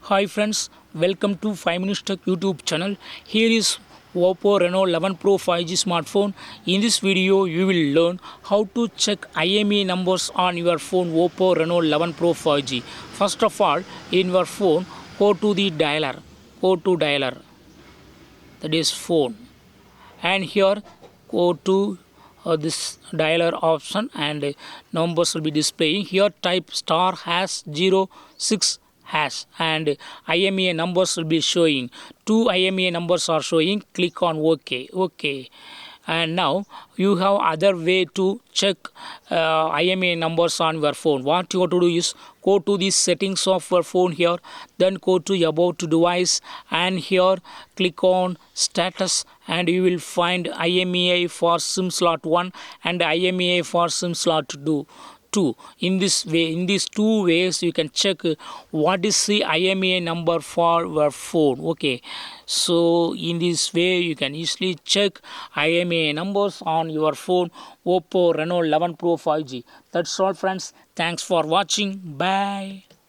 Hi friends, welcome to 5 Minutes Tech YouTube channel. Here is Oppo Reno 11 Pro 5G smartphone. In this video, you will learn how to check IMEI numbers on your phone Oppo Reno 11 Pro 5G. First of all, in your phone, go to the dialer. Go to dialer. That is phone. And here, go to this dialer option and numbers will be displaying. Here type *#06# and IMEI numbers will be showing. Two IMEI numbers are showing. Click on OK. And now you have other way to check IMEI numbers on your phone. What you have to do is go to the settings of your phone here, then go to about device, and here click on status, and you will find IMEI for SIM slot 1 and IMEI for SIM slot 2. In this way, in these two ways, you can check what is the IMEI number for your phone. Okay, so in this way you can easily check IMEI numbers on your phone Oppo Reno 11 Pro 5G. That's all friends. Thanks for watching. Bye.